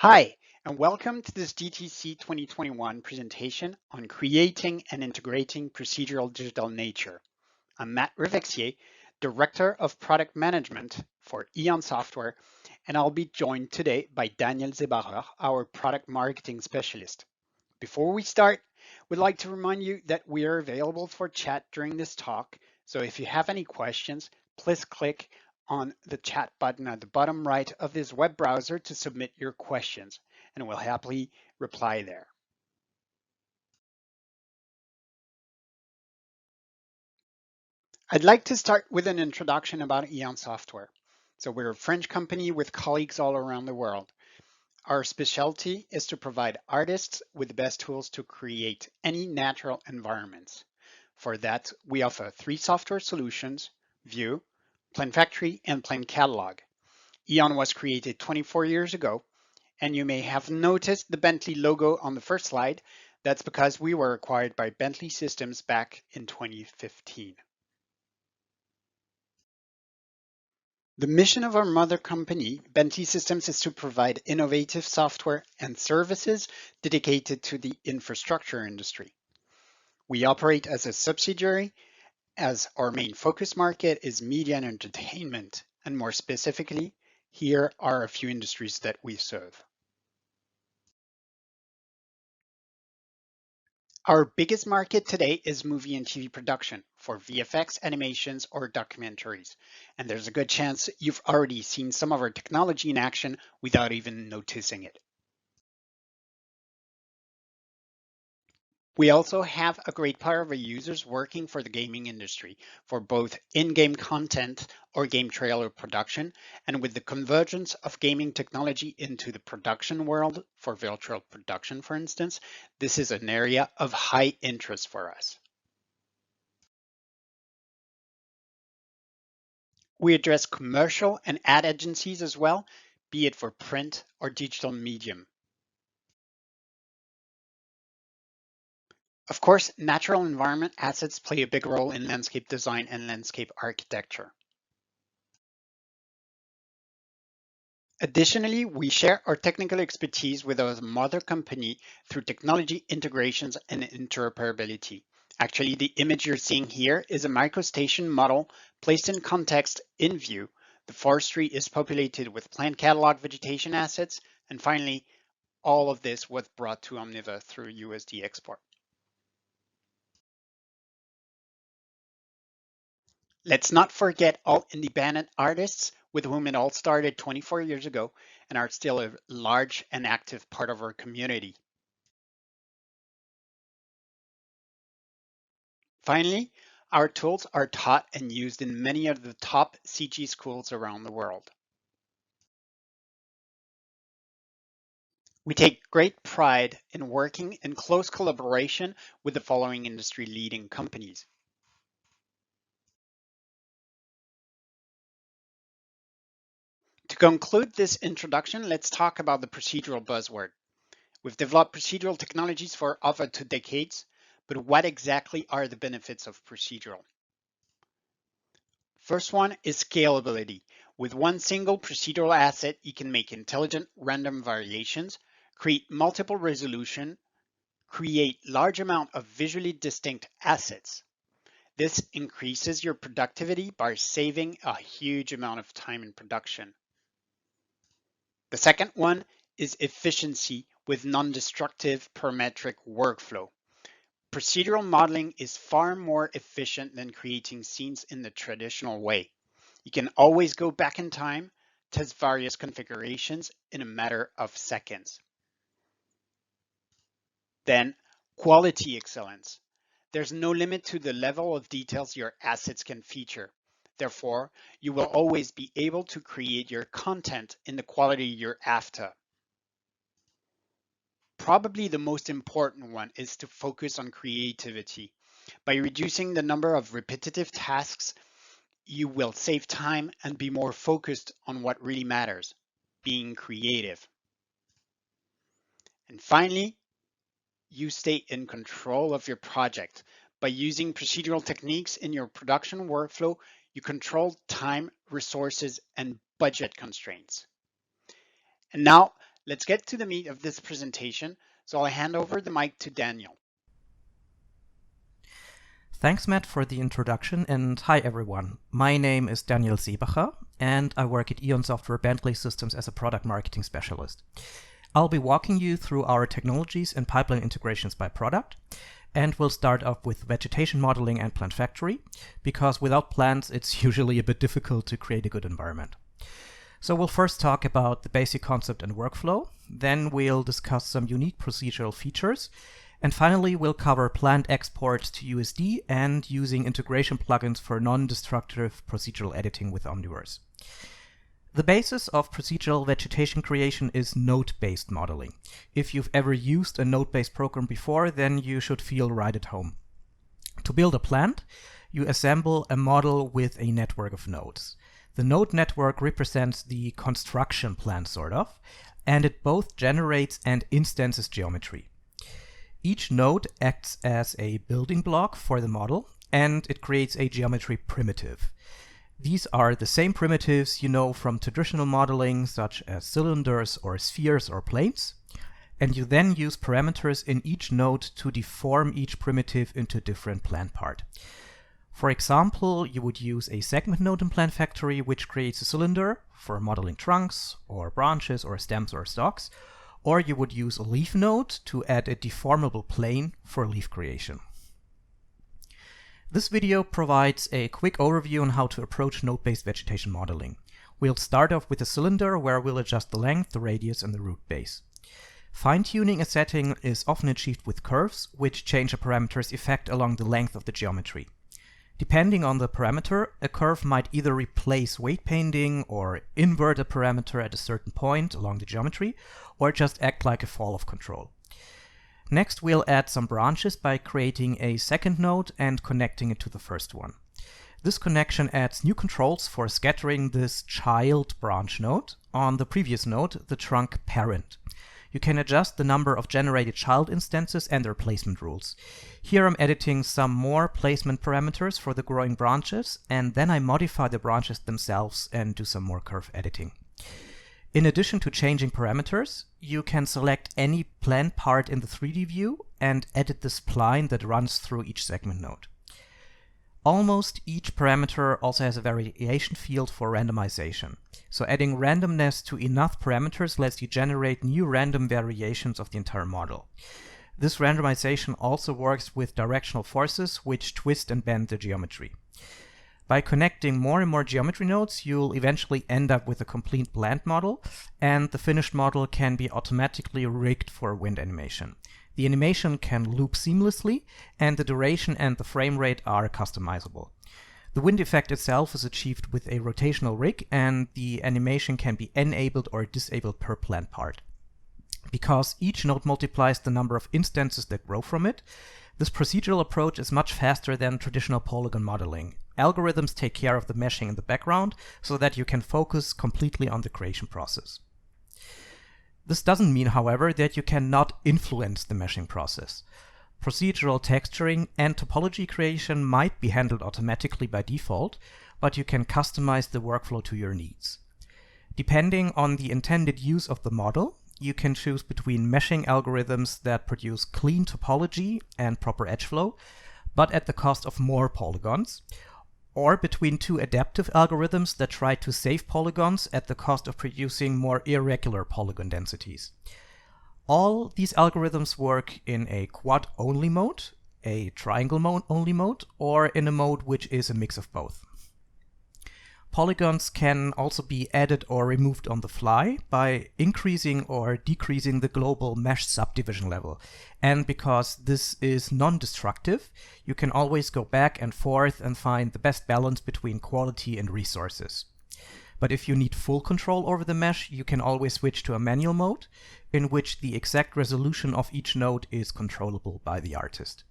Hi, and welcome to this DTC 2021 presentation on creating and integrating procedural digital nature. I'm Matt Rivexier, Director of Product Management for Eon Software, and I'll be joined today by Daniel Zebarer, our Product Marketing Specialist. Before we start, we'd like to remind you that we are available for chat during this talk, so if you have any questions, please click on the chat button at the bottom right of this web browser to submit your questions, and we'll happily reply there. I'd like to start with an introduction about Eon Software. So we're a French company with colleagues all around the world. Our specialty is to provide artists with the best tools to create any natural environments. For that, we offer 3 software solutions: View, PlantFactory, and PlantCatalog. Eon was created 24 years ago, and you may have noticed the Bentley logo on the first slide. That's because we were acquired by Bentley Systems back in 2015. The mission of our mother company, Bentley Systems, is to provide innovative software and services dedicated to the infrastructure industry. We operate as a subsidiary, as our main focus market is media and entertainment, and more specifically, here are a few industries that we serve. Our biggest market today is movie and TV production for VFX, animations, or documentaries. And there's a good chance you've already seen some of our technology in action without even noticing it. We also have a great part of our users working for the gaming industry for both in-game content or game trailer production. And with the convergence of gaming technology into the production world for virtual production, for instance, this is an area of high interest for us. We address commercial and ad agencies as well, be it for print or digital medium. Of course, natural environment assets play a big role in landscape design and landscape architecture. Additionally, we share our technical expertise with our mother company through technology integrations and interoperability. Actually, the image you're seeing here is a microstation model placed in context in View. The forestry is populated with PlantCatalog vegetation assets. And finally, all of this was brought to Omniverse through USD export. Let's not forget all independent artists with whom it all started 24 years ago and are still a large and active part of our community. Finally, our tools are taught and used in many of the top CG schools around the world. We take great pride in working in close collaboration with the following industry leading companies. To conclude this introduction, let's talk about the procedural buzzword. We've developed procedural technologies for over 2 decades, but what exactly are the benefits of procedural? First one is scalability. With one single procedural asset, you can make intelligent random variations, create multiple resolution, create large amount of visually distinct assets. This increases your productivity by saving a huge amount of time in production. The second one is efficiency with non-destructive parametric workflow. Procedural modeling is far more efficient than creating scenes in the traditional way. You can always go back in time, test various configurations in a matter of seconds. Then, quality excellence. There's no limit to the level of details your assets can feature. Therefore, you will always be able to create your content in the quality you're after. Probably the most important one is to focus on creativity. By reducing the number of repetitive tasks, you will save time and be more focused on what really matters, being creative. And finally, you stay in control of your project. By using procedural techniques in your production workflow, you control time, resources, and budget constraints. And now Let's get to the meat of this presentation, so I'll hand over the mic to Daniel. Thanks, Matt, for the introduction, and hi everyone. My name is Daniel Seebacher, and I work at Eon Software Bentley Systems as a product marketing specialist. I'll be walking you through our technologies and pipeline integrations by product, and we'll start off with vegetation modeling and PlantFactory, because without plants it's usually a bit difficult to create a good environment. So we'll first talk about the basic concept and workflow, then we'll discuss some unique procedural features, and finally we'll cover plant exports to USD and using integration plugins for non-destructive procedural editing with Omniverse. The basis of procedural vegetation creation is node-based modeling. If you've ever used a node-based program before, then you should feel right at home. To build a plant, you assemble a model with a network of nodes. The node network represents the construction plan, sort of, and it both generates and instances geometry. Each node acts as a building block for the model, and it creates a geometry primitive. These are the same primitives you know from traditional modeling, such as cylinders or spheres or planes, and you then use parameters in each node to deform each primitive into a different plant part. For example, you would use a segment node in PlantFactory, which creates a cylinder for modeling trunks, or branches, or stems, or stalks, or you would use a leaf node to add a deformable plane for leaf creation. This video provides a quick overview on how to approach node-based vegetation modeling. We'll start off with a cylinder where we'll adjust the length, the radius, and the root base. Fine-tuning a setting is often achieved with curves, which change a parameter's effect along the length of the geometry. Depending on the parameter, a curve might either replace weight painting or invert a parameter at a certain point along the geometry, or just act like a fall of control. Next, we'll add some branches by creating a second node and connecting it to the first one. This connection adds new controls for scattering this child branch node on the previous node, the trunk parent. You can adjust the number of generated child instances and their placement rules. Here I'm editing some more placement parameters for the growing branches, and then I modify the branches themselves and do some more curve editing. In addition to changing parameters, you can select any plant part in the 3D view and edit the spline that runs through each segment node. Almost each parameter also has a variation field for randomization. So adding randomness to enough parameters lets you generate new random variations of the entire model. This randomization also works with directional forces, which twist and bend the geometry. By connecting more and more geometry nodes, you'll eventually end up with a complete plant model, and the finished model can be automatically rigged for wind animation. The animation can loop seamlessly, and the duration and the frame rate are customizable. The wind effect itself is achieved with a rotational rig, and the animation can be enabled or disabled per plant part. Because each node multiplies the number of instances that grow from it, this procedural approach is much faster than traditional polygon modeling. Algorithms take care of the meshing in the background so that you can focus completely on the creation process. This doesn't mean, however, that you cannot influence the meshing process. Procedural texturing and topology creation might be handled automatically by default, but you can customize the workflow to your needs. Depending on the intended use of the model, you can choose between meshing algorithms that produce clean topology and proper edge flow, but at the cost of more polygons, or between two adaptive algorithms that try to save polygons at the cost of producing more irregular polygon densities. All these algorithms work in a quad-only mode, a triangle-only mode, or in a mode which is a mix of both. Polygons can also be added or removed on the fly by increasing or decreasing the global mesh subdivision level. And because this is non-destructive, you can always go back and forth and find the best balance between quality and resources. But if you need full control over the mesh, you can always switch to a manual mode, in which the exact resolution of each node is controllable by the artist.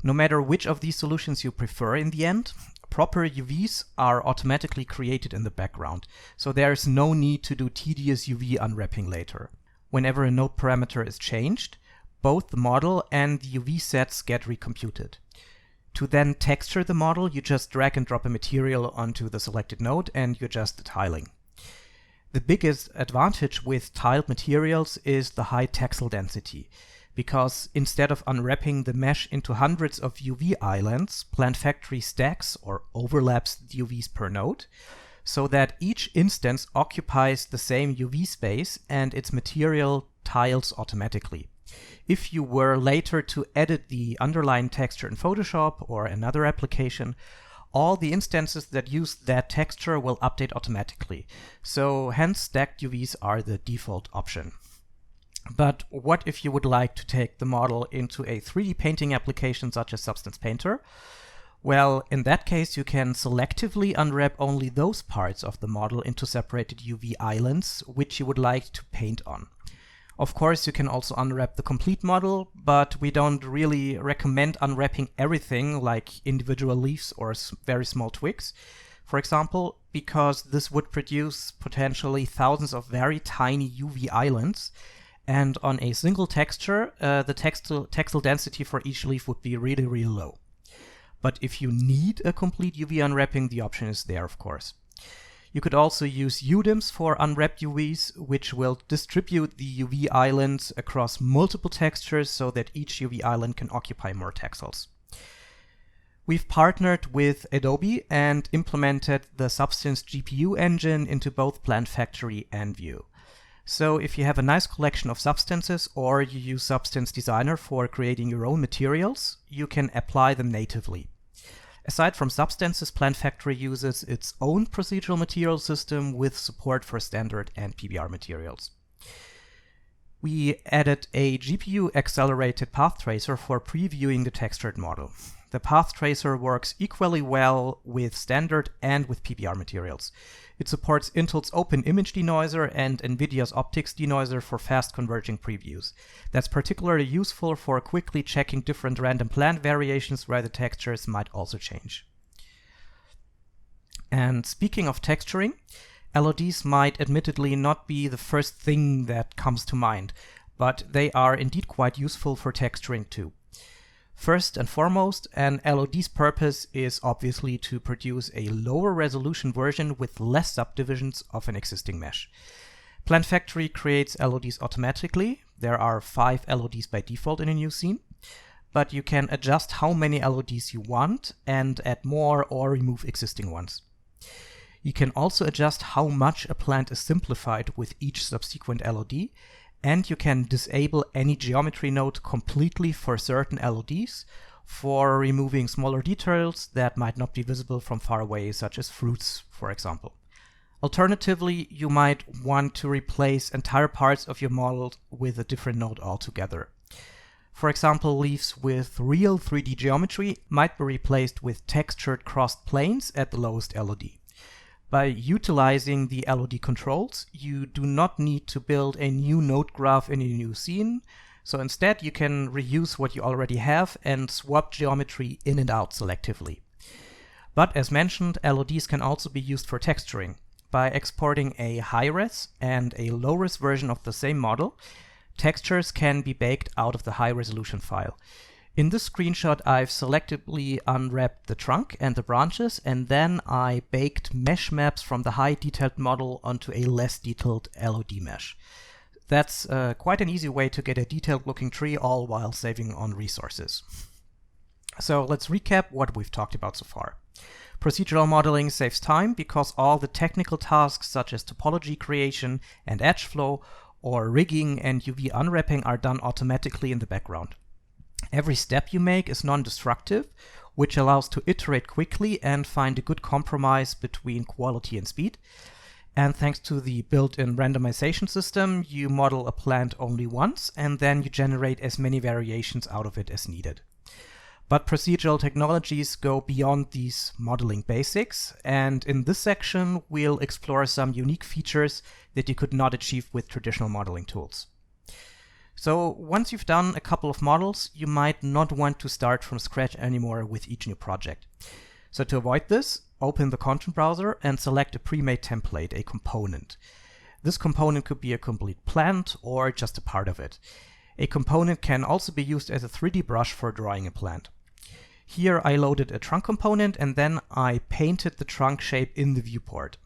No matter which of these solutions you prefer in the end, proper UVs are automatically created in the background, so there is no need to do tedious UV unwrapping later. Whenever a node parameter is changed, both the model and the UV sets get recomputed. To then texture the model, you just drag and drop a material onto the selected node and you adjust the tiling. The biggest advantage with tiled materials is the high texel density, because instead of unwrapping the mesh into hundreds of UV islands, PlantFactory stacks or overlaps the UVs per node, so that each instance occupies the same UV space and its material tiles automatically. If you were later to edit the underlying texture in Photoshop or another application, all the instances that use that texture will update automatically. So hence stacked UVs are the default option. But what if you would like to take the model into a 3D painting application such as Substance Painter? Well, in that case, you can selectively unwrap only those parts of the model into separated UV islands which you would like to paint on. Of course, you can also unwrap the complete model, but we don't really recommend unwrapping everything like individual leaves or very small twigs, for example, because this would produce potentially thousands of very tiny UV islands, and on a single texture, the textile density for each leaf would be really, really low. But if you need a complete UV unwrapping, the option is there, of course. You could also use UDIMs for unwrapped UVs, which will distribute the UV islands across multiple textures so that each UV island can occupy more texels. We've partnered with Adobe and implemented the Substance GPU engine into both PlantFactory and Vue. So if you have a nice collection of substances or you use Substance Designer for creating your own materials, you can apply them natively. Aside from substances, PlantFactory uses its own procedural material system with support for standard and PBR materials. We added a GPU-accelerated path tracer for previewing the textured model. The path tracer works equally well with standard and with PBR materials. It supports Intel's Open Image Denoiser and Nvidia's Optics Denoiser for fast converging previews. That's particularly useful for quickly checking different random plant variations where the textures might also change. And speaking of texturing, LODs might admittedly not be the first thing that comes to mind, but they are indeed quite useful for texturing too. First and foremost, an LOD's purpose is obviously to produce a lower resolution version with less subdivisions of an existing mesh. PlantFactory creates LODs automatically. There are 5 LODs by default in a new scene, but you can adjust how many LODs you want and add more or remove existing ones. You can also adjust how much a plant is simplified with each subsequent LOD, and you can disable any geometry node completely for certain LODs for removing smaller details that might not be visible from far away, such as fruits, for example. Alternatively, you might want to replace entire parts of your model with a different node altogether. For example, leaves with real 3D geometry might be replaced with textured crossed planes at the lowest LOD. By utilizing the LOD controls, you do not need to build a new node graph in a new scene, so instead you can reuse what you already have and swap geometry in and out selectively. But as mentioned, LODs can also be used for texturing. By exporting a high-res and a low-res version of the same model, textures can be baked out of the high-resolution file. In this screenshot, I've selectively unwrapped the trunk and the branches, and then I baked mesh maps from the high detailed model onto a less detailed LOD mesh. That's quite an easy way to get a detailed looking tree, all while saving on resources. So let's recap what we've talked about so far. Procedural modeling saves time because all the technical tasks such as topology creation and edge flow or rigging and UV unwrapping are done automatically in the background. Every step you make is non-destructive, which allows to iterate quickly and find a good compromise between quality and speed. And thanks to the built-in randomization system, you model a plant only once and then you generate as many variations out of it as needed. But procedural technologies go beyond these modeling basics, and in this section we'll explore some unique features that you could not achieve with traditional modeling tools. So once you've done a couple of models, you might not want to start from scratch anymore with each new project. So to avoid this, open the content browser and select a pre-made template, a component. This component could be a complete plant or just a part of it. A component can also be used as a 3D brush for drawing a plant. Here I loaded a trunk component and then I painted the trunk shape in the viewport.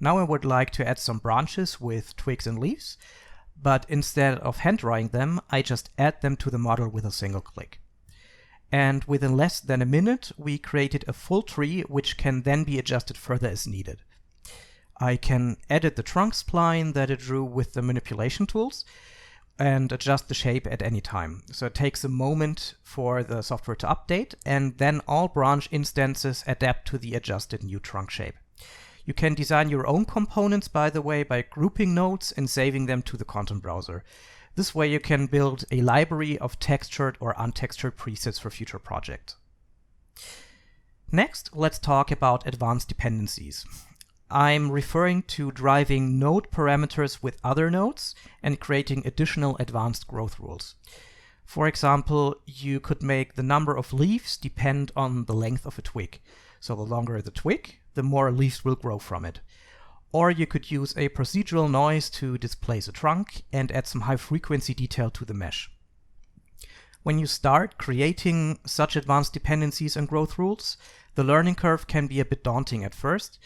Now I would like to add some branches with twigs and leaves, but instead of hand drawing them, I just add them to the model with a single click. And within less than a minute, we created a full tree, which can then be adjusted further as needed. I can edit the trunk spline that it drew with the manipulation tools and adjust the shape at any time. So it takes a moment for the software to update, and then all branch instances adapt to the adjusted new trunk shape. You can design your own components, by the way, by grouping nodes and saving them to the content browser. This way you can build a library of textured or untextured presets for future projects. Next, let's talk about advanced dependencies. I'm referring to driving node parameters with other nodes and creating additional advanced growth rules. For example, you could make the number of leaves depend on the length of a twig. So the longer the twig, the more leaves will grow from it. Or you could use a procedural noise to displace a trunk and add some high frequency detail to the mesh. When you start creating such advanced dependencies and growth rules, the learning curve can be a bit daunting at first.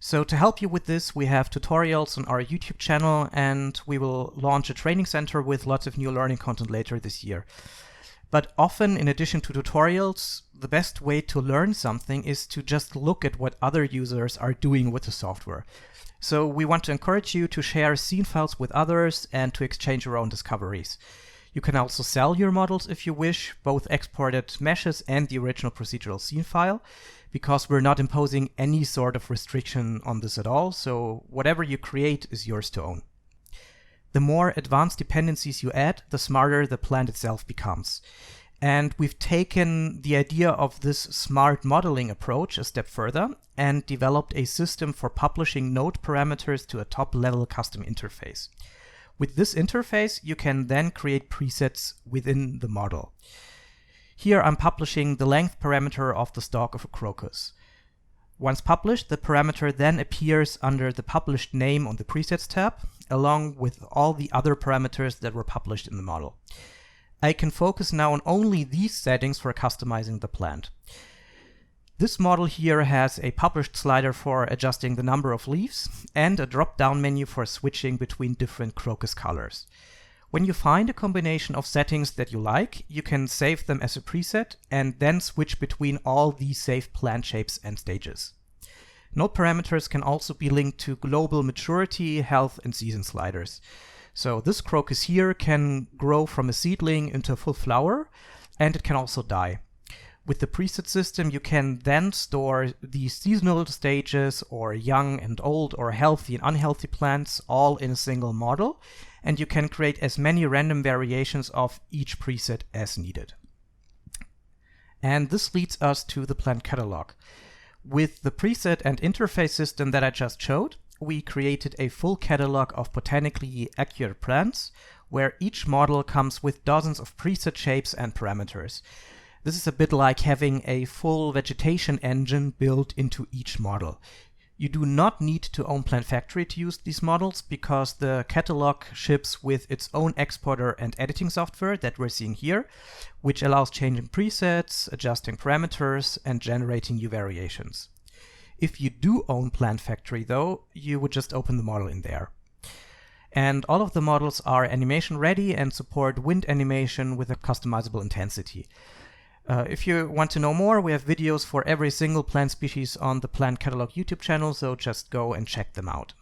So to help you with this, we have tutorials on our YouTube channel, and we will launch a training center with lots of new learning content later this year. But often, in addition to tutorials, the best way to learn something is to just look at what other users are doing with the software. So we want to encourage you to share scene files with others and to exchange your own discoveries. You can also sell your models if you wish, both exported meshes and the original procedural scene file, because we're not imposing any sort of restriction on this at all, so whatever you create is yours to own. The more advanced dependencies you add, the smarter the plant itself becomes. And we've taken the idea of this smart modeling approach a step further and developed a system for publishing node parameters to a top-level custom interface. With this interface, you can then create presets within the model. Here I'm publishing the length parameter of the stalk of a crocus. Once published, the parameter then appears under the published name on the presets tab, along with all the other parameters that were published in the model. I can focus now on only these settings for customizing the plant. This model here has a published slider for adjusting the number of leaves and a drop-down menu for switching between different crocus colors. When you find a combination of settings that you like, you can save them as a preset and then switch between all these saved plant shapes and stages. Node parameters can also be linked to global maturity, health, and season sliders. So this crocus here can grow from a seedling into a full flower, and it can also die. With the preset system, you can then store the seasonal stages, or young and old, or healthy and unhealthy plants all in a single model, and you can create as many random variations of each preset as needed. And this leads us to the plant catalog. With the preset and interface system that I just showed, we created a full catalog of botanically accurate plants, where each model comes with dozens of preset shapes and parameters. This is a bit like having a full vegetation engine built into each model. You do not need to own PlantFactory to use these models, because the catalog ships with its own exporter and editing software that we're seeing here, which allows changing presets, adjusting parameters, and generating new variations. If you do own PlantFactory, though, you would just open the model in there. And all of the models are animation ready and support wind animation with a customizable intensity. If you want to know more, we have videos for every single plant species on the PlantCatalog YouTube channel, so just go and check them out.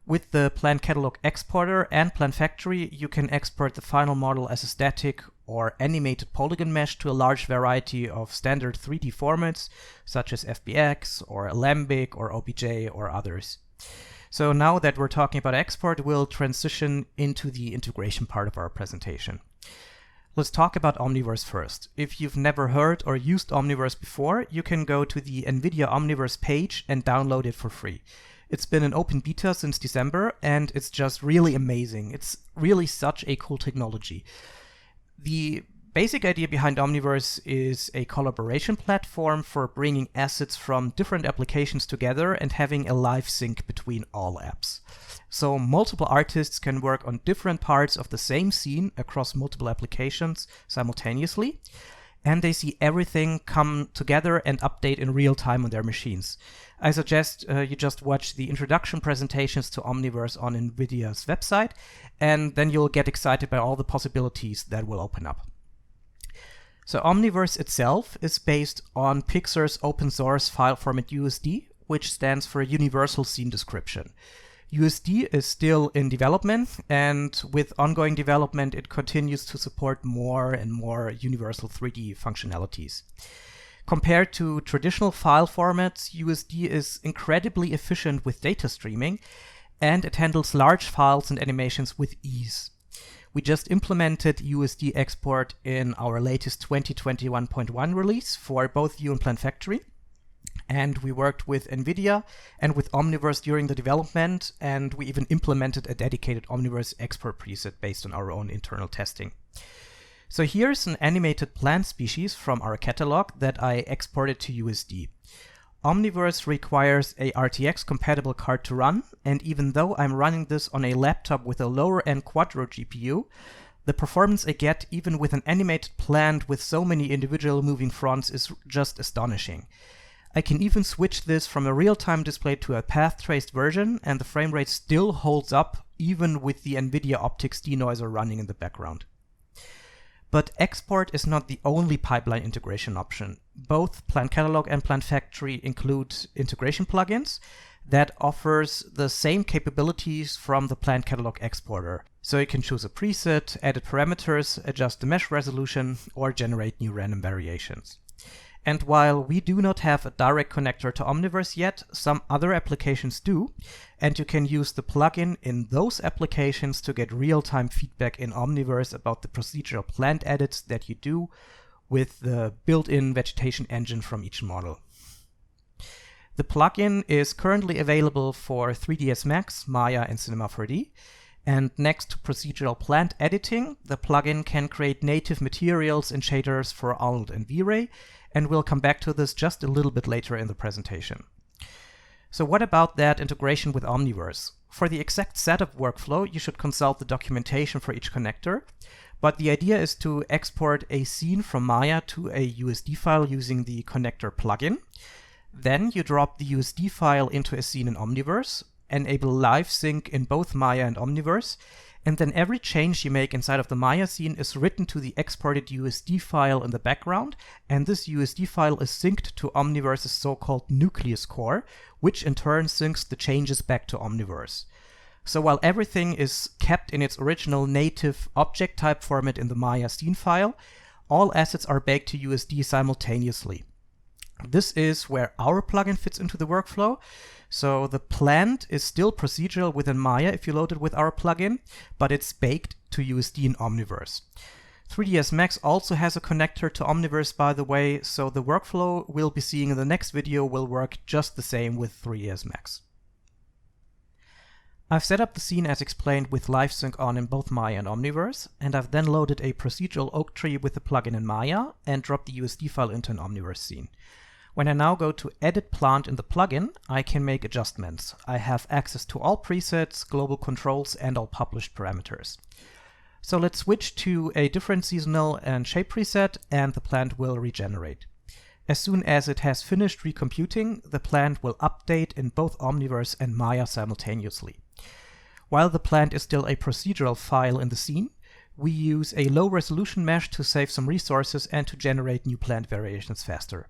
With the PlantCatalog exporter and PlantFactory, you can export the final model as a static or animated polygon mesh to a large variety of standard 3D formats, such as FBX or Alembic or OBJ or others. So now that we're talking about export, we'll transition into the integration part of our presentation. Let's talk about Omniverse first. If you've never heard or used Omniverse before, you can go to the Nvidia Omniverse page and download it for free. It's been in open beta since December, and it's just really amazing. It's really such a cool technology. The basic idea behind Omniverse is a collaboration platform for bringing assets from different applications together and having a live sync between all apps. So multiple artists can work on different parts of the same scene across multiple applications simultaneously. and they see everything come together and update in real time on their machines. I suggest you just watch the introduction presentations to Omniverse on Nvidia's website, and then you'll get excited by all the possibilities that will open up. So Omniverse itself is based on Pixar's open source file format USD, which stands for Universal Scene Description. USD is still in development, and with ongoing development, it continues to support more and more universal 3D functionalities. Compared to traditional file formats, USD is incredibly efficient with data streaming, and it handles large files and animations with ease. We just implemented USD export in our latest 2021.1 release for both View and PlantFactory. And we worked with Nvidia and with Omniverse during the development, and we even implemented a dedicated Omniverse export preset based on our own internal testing. So here's an animated plant species from our catalog that I exported to USD. Omniverse requires a RTX compatible card to run, and even though I'm running this on a laptop with a lower-end Quadro GPU, the performance I get even with an animated plant with so many individual moving fronts is just astonishing. I can even switch this from a real-time display to a path-traced version, and the frame rate still holds up even with the Nvidia optics denoiser running in the background. But export is not the only pipeline integration option. Both PlantCatalog and PlantFactory include integration plugins that offers the same capabilities from the PlantCatalog exporter. So you can choose a preset, edit parameters, adjust the mesh resolution, or generate new random variations. And while we do not have a direct connector to Omniverse yet, some other applications do, and you can use the plugin in those applications to get real-time feedback in Omniverse about the procedural plant edits that you do with the built-in vegetation engine from each model. The plugin is currently available for 3ds Max, Maya, and Cinema 4D. And next to procedural plant editing, the plugin can create native materials and shaders for Arnold and V-Ray, and we'll come back to this just a little bit later in the presentation. So what about that integration with Omniverse? For the exact setup workflow, you should consult the documentation for each connector, but the idea is to export a scene from Maya to a USD file using the connector plugin. Then you drop the USD file into a scene in Omniverse, enable live sync in both Maya and Omniverse, and then every change you make inside of the Maya scene is written to the exported USD file in the background, and this USD file is synced to Omniverse's so-called nucleus core, which in turn syncs the changes back to Omniverse. So while everything is kept in its original native object type format in the Maya scene file, all assets are baked to USD simultaneously. This is where our plugin fits into the workflow. So the plant is still procedural within Maya if you load it with our plugin, but it's baked to USD in Omniverse. 3ds Max also has a connector to Omniverse, by the way, so the workflow we'll be seeing in the next video will work just the same with 3ds Max. I've set up the scene as explained with live sync on in both Maya and Omniverse, and I've then loaded a procedural oak tree with the plugin in Maya and dropped the USD file into an Omniverse scene. When I now go to edit plant in the plugin, I can make adjustments. I have access to all presets, global controls, and all published parameters. So let's switch to a different seasonal and shape preset, and the plant will regenerate. As soon as it has finished recomputing, the plant will update in both Omniverse and Maya simultaneously. While the plant is still a procedural file in the scene, we use a low resolution mesh to save some resources and to generate new plant variations faster.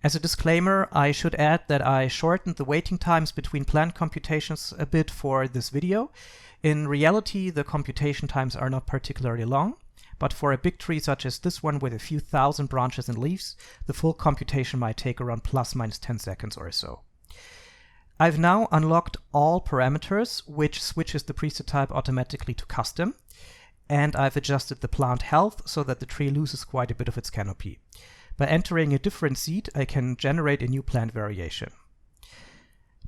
As a disclaimer, I should add that I shortened the waiting times between plant computations a bit for this video. In reality, the computation times are not particularly long, but for a big tree such as this one with a few thousand branches and leaves, the full computation might take around ± 10 seconds or so. I've now unlocked all parameters, which switches the preset type automatically to custom, and I've adjusted the plant health so that the tree loses quite a bit of its canopy. By entering a different seed, I can generate a new plant variation.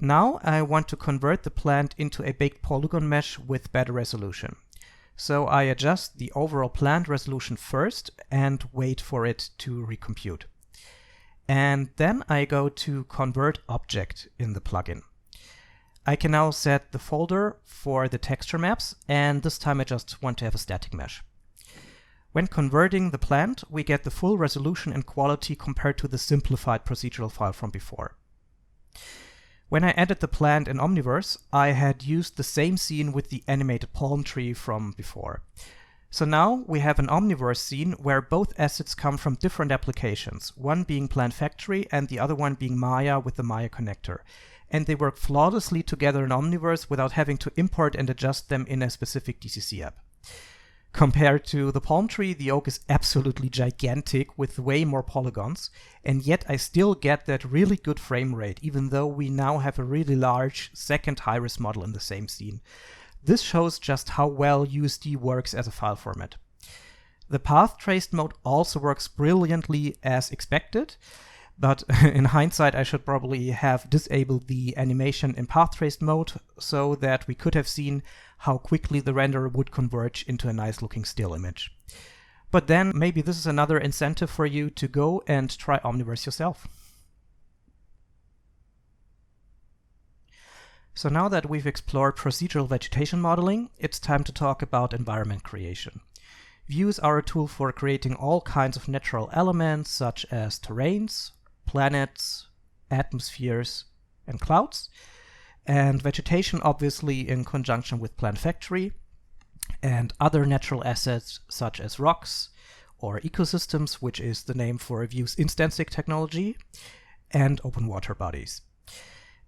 Now I want to convert the plant into a baked polygon mesh with better resolution. So I adjust the overall plant resolution first and wait for it to recompute. And then I go to Convert Object in the plugin. I can now set the folder for the texture maps, and this time I just want to have a static mesh. When converting the plant, we get the full resolution and quality compared to the simplified procedural file from before. When I added the plant in Omniverse, I had used the same scene with the animated palm tree from before. So now we have an Omniverse scene where both assets come from different applications, one being PlantFactory and the other one being Maya with the Maya connector. And they work flawlessly together in Omniverse without having to import and adjust them in a specific DCC app. Compared to the palm tree, the oak is absolutely gigantic with way more polygons, and yet I still get that really good frame rate, even though we now have a really large second high-res model in the same scene. This shows just how well USD works as a file format. The path traced mode also works brilliantly as expected, but in hindsight I should probably have disabled the animation in path traced mode so that we could have seen how quickly the renderer would converge into a nice looking still image. But then maybe this is another incentive for you to go and try Omniverse yourself. So now that we've explored procedural vegetation modeling, it's time to talk about environment creation. Views are a tool for creating all kinds of natural elements such as terrains, planets, atmospheres, and clouds, and vegetation obviously in conjunction with PlantFactory, and other natural assets such as rocks or ecosystems, which is the name for Vue's instancing technology, and open water bodies.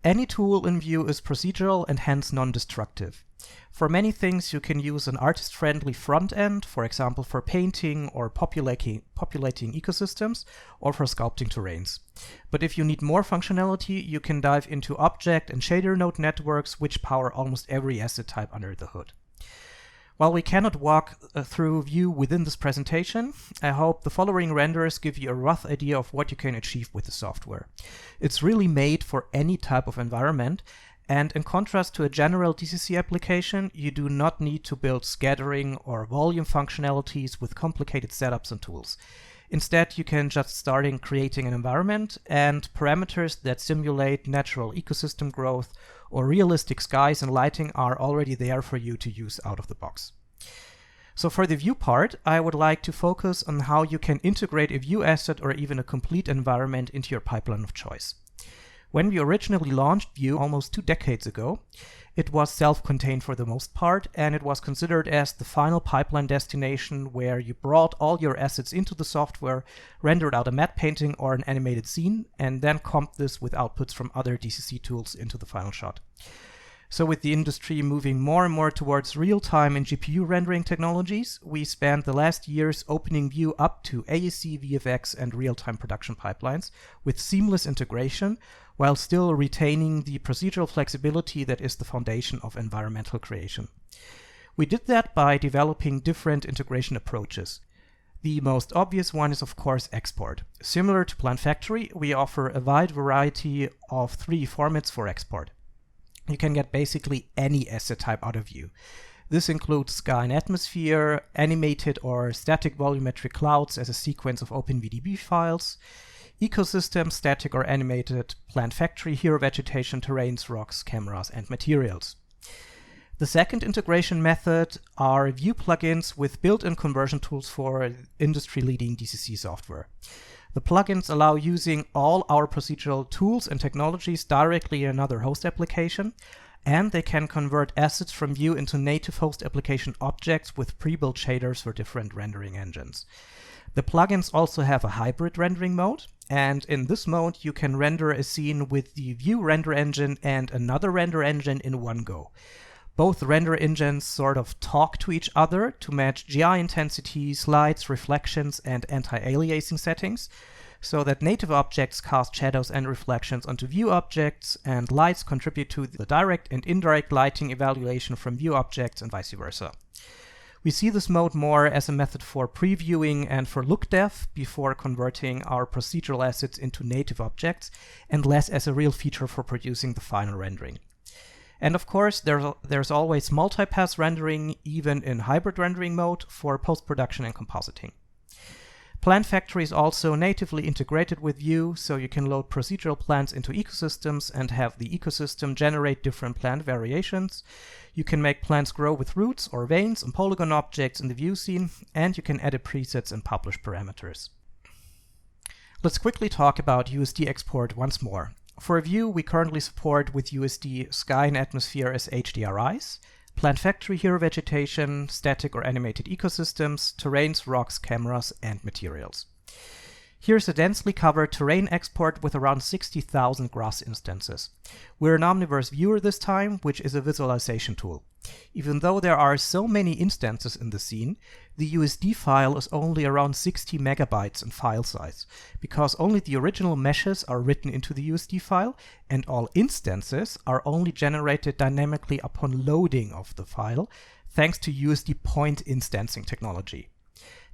Any tool in Vue is procedural and hence non-destructive. For many things you can use an artist-friendly front end, for example for painting or populating ecosystems, or for sculpting terrains. But if you need more functionality, you can dive into object and shader node networks, which power almost every asset type under the hood. While we cannot walk through Vue within this presentation, I hope the following renders give you a rough idea of what you can achieve with the software. It's really made for any type of environment, and in contrast to a general DCC application, you do not need to build scattering or volume functionalities with complicated setups and tools. Instead, you can just start creating an environment, and parameters that simulate natural ecosystem growth or realistic skies and lighting are already there for you to use out of the box. So for the Vue part, I would like to focus on how you can integrate a Vue asset or even a complete environment into your pipeline of choice. When we originally launched Vue almost 2 decades ago, it was self-contained for the most part, and it was considered as the final pipeline destination where you brought all your assets into the software, rendered out a matte painting or an animated scene, and then comped this with outputs from other DCC tools into the final shot. So with the industry moving more and more towards real-time and GPU rendering technologies, we spent the last years opening Vue up to AEC, VFX, and real-time production pipelines with seamless integration, while still retaining the procedural flexibility that is the foundation of environmental creation. We did that by developing different integration approaches. The most obvious one is of course export. Similar to PlantFactory, we offer a wide variety of 3D formats for export. You can get basically any asset type out of Vue. This includes sky and atmosphere, animated or static volumetric clouds as a sequence of OpenVDB files, ecosystem, static or animated, PlantFactory, hero vegetation, terrains, rocks, cameras, and materials. The second integration method are Vue plugins with built-in conversion tools for industry-leading DCC software. The plugins allow using all our procedural tools and technologies directly in another host application, and they can convert assets from Vue into native host application objects with pre-built shaders for different rendering engines. The plugins also have a hybrid rendering mode, and in this mode you can render a scene with the Vue render engine and another render engine in one go. Both render engines sort of talk to each other to match GI intensities, lights, reflections, and anti-aliasing settings, so that native objects cast shadows and reflections onto Vue objects, and lights contribute to the direct and indirect lighting evaluation from Vue objects, and vice versa. We see this mode more as a method for previewing and for look dev before converting our procedural assets into native objects, and less as a real feature for producing the final rendering. And of course, there's always multipass rendering, even in hybrid rendering mode, for post-production and compositing. PlantFactory is also natively integrated with Vue, so you can load procedural plants into ecosystems and have the ecosystem generate different plant variations. You can make plants grow with roots or veins and polygon objects in the Vue scene, and you can edit presets and publish parameters. Let's quickly talk about USD export once more. For Vue, we currently support with USD sky and atmosphere as HDRIs, PlantFactory hero vegetation, static or animated ecosystems, terrains, rocks, cameras, and materials. Here's a densely covered terrain export with around 60,000 grass instances. We're an Omniverse viewer this time, which is a visualization tool. Even though there are so many instances in the scene, the USD file is only around 60 megabytes in file size, because only the original meshes are written into the USD file, and all instances are only generated dynamically upon loading of the file, thanks to USD point instancing technology.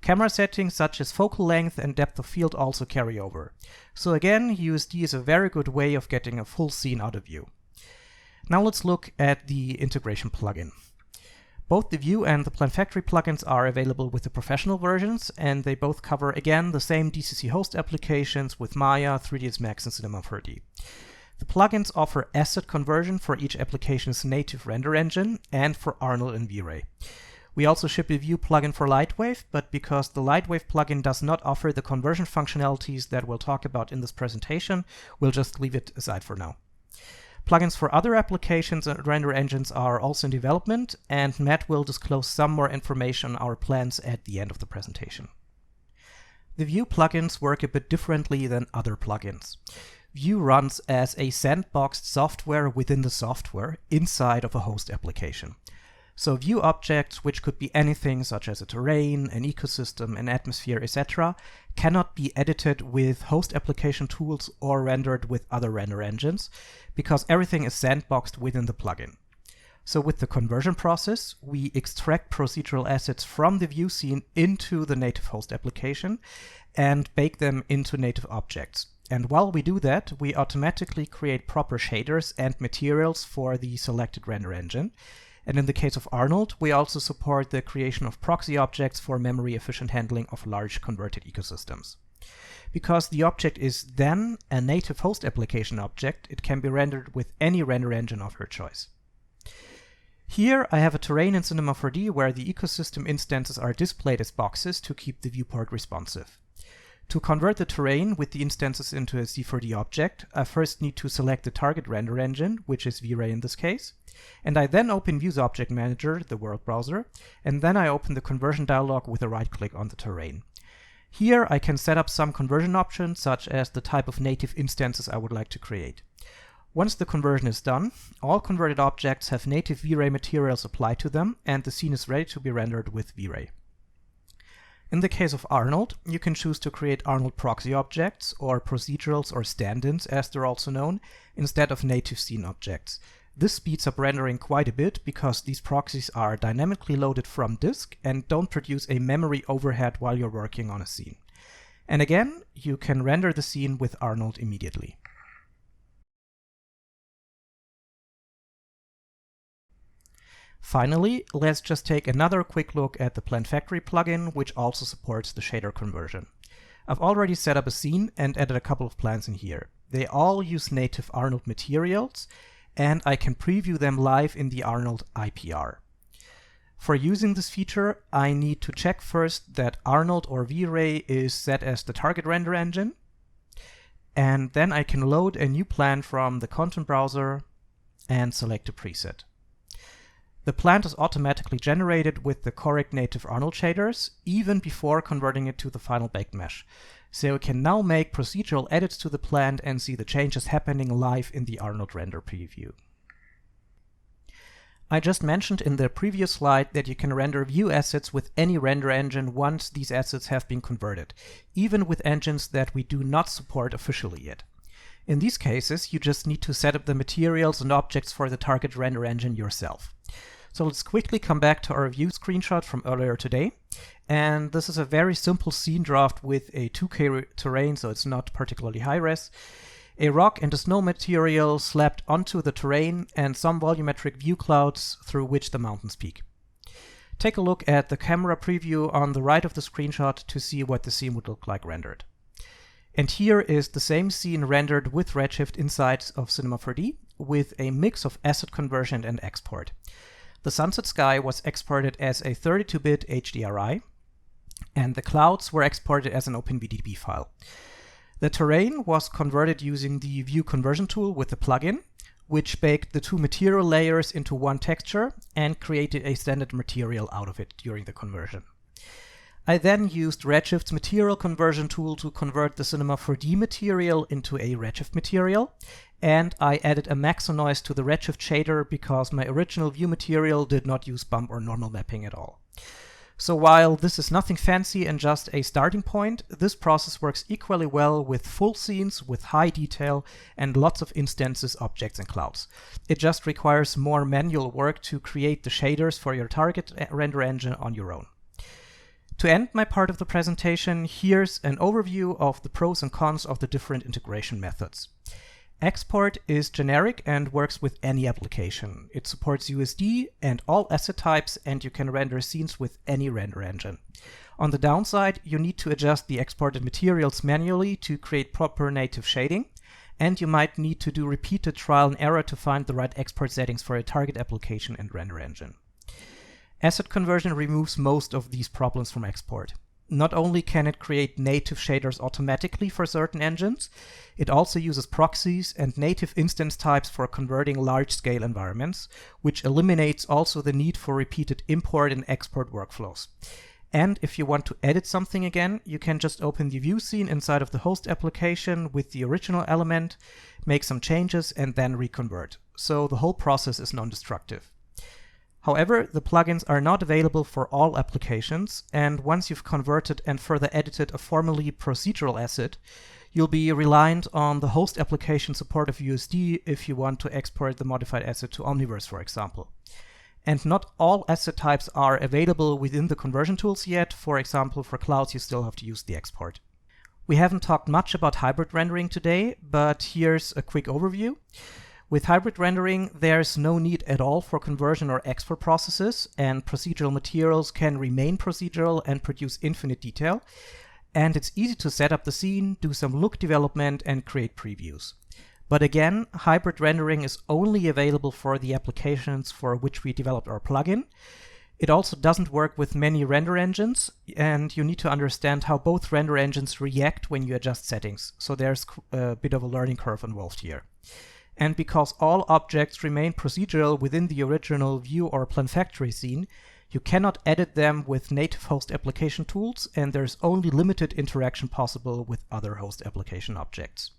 Camera settings such as focal length and depth of field also carry over. So again, USD is a very good way of getting a full scene out of Vue. Now let's look at the integration plugin. Both the Vue and the PlantFactory plugins are available with the professional versions, and they both cover again the same DCC host applications with Maya, 3ds Max, and Cinema 4D. The plugins offer asset conversion for each application's native render engine and for Arnold and V-Ray. We also ship a Vue plugin for Lightwave, but because the Lightwave plugin does not offer the conversion functionalities that we'll talk about in this presentation, we'll just leave it aside for now. Plugins for other applications and render engines are also in development, and Matt will disclose some more information on our plans at the end of the presentation. The Vue plugins work a bit differently than other plugins. Vue runs as a sandboxed software within the software inside of a host application. So Vue objects, which could be anything such as a terrain, an ecosystem, an atmosphere, etc., cannot be edited with host application tools or rendered with other render engines, because everything is sandboxed within the plugin. So with the conversion process, we extract procedural assets from the Vue scene into the native host application and bake them into native objects. And while we do that, we automatically create proper shaders and materials for the selected render engine. And in the case of Arnold, we also support the creation of proxy objects for memory-efficient handling of large converted ecosystems. Because the object is then a native host application object, it can be rendered with any render engine of your choice. Here I have a terrain in Cinema 4D where the ecosystem instances are displayed as boxes to keep the viewport responsive. To convert the terrain with the instances into a C4D object, I first need to select the target render engine, which is V-Ray in this case, and I then open Vue's Object Manager, the world browser, and then I open the conversion dialog with a right-click on the terrain. Here I can set up some conversion options, such as the type of native instances I would like to create. Once the conversion is done, all converted objects have native V-Ray materials applied to them, and the scene is ready to be rendered with V-Ray. In the case of Arnold, you can choose to create Arnold proxy objects, or procedurals or stand-ins as they're also known, instead of native scene objects. This speeds up rendering quite a bit because these proxies are dynamically loaded from disk and don't produce a memory overhead while you're working on a scene. And again, you can render the scene with Arnold immediately. Finally, let's just take another quick look at the PlantFactory plugin, which also supports the shader conversion. I've already set up a scene and added a couple of plants in here. They all use native Arnold materials, and I can preview them live in the Arnold IPR. For using this feature, I need to check first that Arnold or V-Ray is set as the target render engine, and then I can load a new plant from the content browser and select a preset. The plant is automatically generated with the correct native Arnold shaders, even before converting it to the final baked mesh. So you can now make procedural edits to the plant and see the changes happening live in the Arnold render preview. I just mentioned in the previous slide that you can render Vue assets with any render engine once these assets have been converted, even with engines that we do not support officially yet. In these cases, you just need to set up the materials and objects for the target render engine yourself. So let's quickly come back to our Vue screenshot from earlier today. And this is a very simple scene draft with a 2K terrain, so it's not particularly high res. A rock and a snow material slapped onto the terrain, and some volumetric view clouds through which the mountains peak. Take a look at the camera preview on the right of the screenshot to see what the scene would look like rendered. And here is the same scene rendered with Redshift inside of Cinema 4D with a mix of asset conversion and export. The sunset sky was exported as a 32-bit HDRI, and the clouds were exported as an OpenVDB file. The terrain was converted using the View Conversion tool with the plugin, which baked the two material layers into one texture and created a standard material out of it during the conversion. I then used Redshift's material conversion tool to convert the Cinema 4D material into a Redshift material, and I added a maxo noise to the Redshift shader because my original view material did not use bump or normal mapping at all. So while this is nothing fancy and just a starting point, this process works equally well with full scenes with high detail and lots of instances, objects, and clouds. It just requires more manual work to create the shaders for your target render engine on your own. To end my part of the presentation, here's an overview of the pros and cons of the different integration methods. Export is generic and works with any application. It supports USD and all asset types, and you can render scenes with any render engine. On the downside, you need to adjust the exported materials manually to create proper native shading, and you might need to do repeated trial and error to find the right export settings for a target application and render engine. Asset conversion removes most of these problems from export. Not only can it create native shaders automatically for certain engines, it also uses proxies and native instance types for converting large-scale environments, which eliminates also the need for repeated import and export workflows. And if you want to edit something again, you can just open the view scene inside of the host application with the original element, make some changes, and then reconvert. So the whole process is non-destructive. However, the plugins are not available for all applications, and once you've converted and further edited a formerly procedural asset, you'll be reliant on the host application support of USD if you want to export the modified asset to Omniverse, for example. And not all asset types are available within the conversion tools yet. For example, for clouds, you still have to use the export. We haven't talked much about hybrid rendering today, but here's a quick overview. With hybrid rendering, there's no need at all for conversion or export processes, and procedural materials can remain procedural and produce infinite detail. And it's easy to set up the scene, do some look development, and create previews. But again, hybrid rendering is only available for the applications for which we developed our plugin. It also doesn't work with many render engines, and you need to understand how both render engines react when you adjust settings. So there's a bit of a learning curve involved here. And because all objects remain procedural within the original View or PlantFactory scene, you cannot edit them with native host application tools, and there's only limited interaction possible with other host application objects.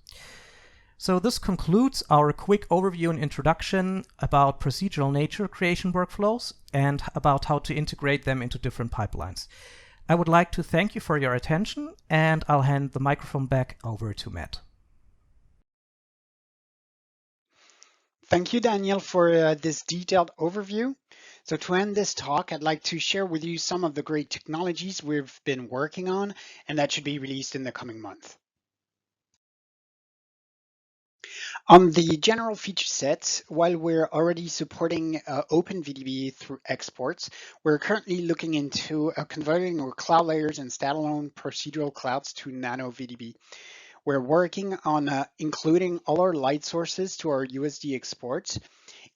So this concludes our quick overview and introduction about procedural nature creation workflows and about how to integrate them into different pipelines. I would like to thank you for your attention, and I'll hand the microphone back over to Matt. Thank you, Daniel, for this detailed overview. So to end this talk, I'd like to share with you some of the great technologies we've been working on and that should be released in the coming month. On the general feature set, while we're already supporting OpenVDB through exports, we're currently looking into converting our cloud layers and standalone procedural clouds to NanoVDB. We're working on including all our light sources to our USD exports,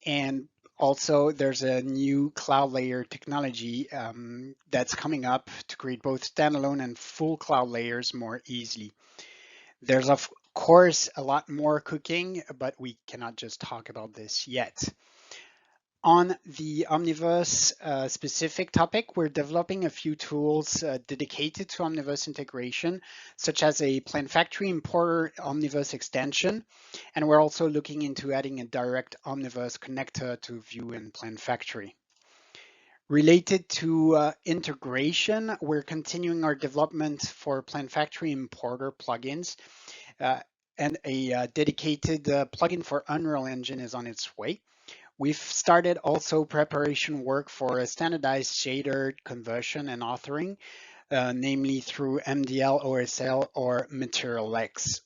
and also there's a new cloud layer technology that's coming up to create both standalone and full cloud layers more easily. There's of course a lot more cooking, but we cannot just talk about this yet. On the Omniverse specific topic, we're developing a few tools dedicated to Omniverse integration, such as a PlantFactory importer Omniverse extension, and we're also looking into adding a direct Omniverse connector to View and PlantFactory. Related to integration, we're continuing our development for PlantFactory importer plugins, and a dedicated plugin for Unreal Engine is on its way. We've started also preparation work for a standardized shader conversion and authoring, namely through MDL, OSL, or Material X.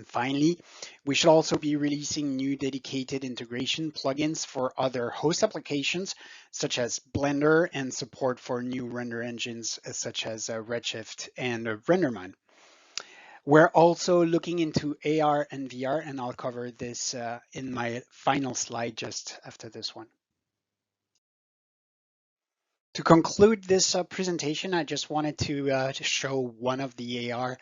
Finally, we should also be releasing new dedicated integration plugins for other host applications, such as Blender, and support for new render engines such as Redshift and RenderMan. We're also looking into AR and VR, and I'll cover this in my final slide just after this one. To conclude this presentation, I just wanted to show one of the AR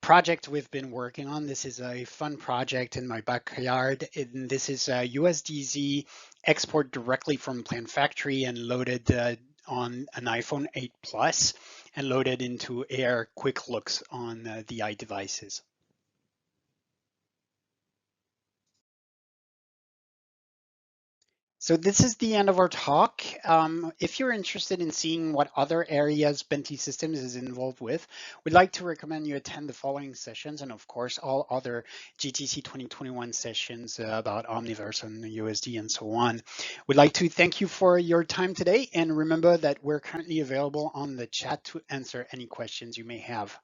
project we've been working on. This is a fun project in my backyard. This is a USDZ export directly from PlantFactory and loaded on an iPhone 8 Plus and loaded into AR Quick Looks on the iDevices. So this is the end of our talk. If you're interested in seeing what other areas Bentley Systems is involved with, we'd like to recommend you attend the following sessions and of course all other GTC 2021 sessions about Omniverse and USD and so on. We'd like to thank you for your time today and remember that we're currently available on the chat to answer any questions you may have.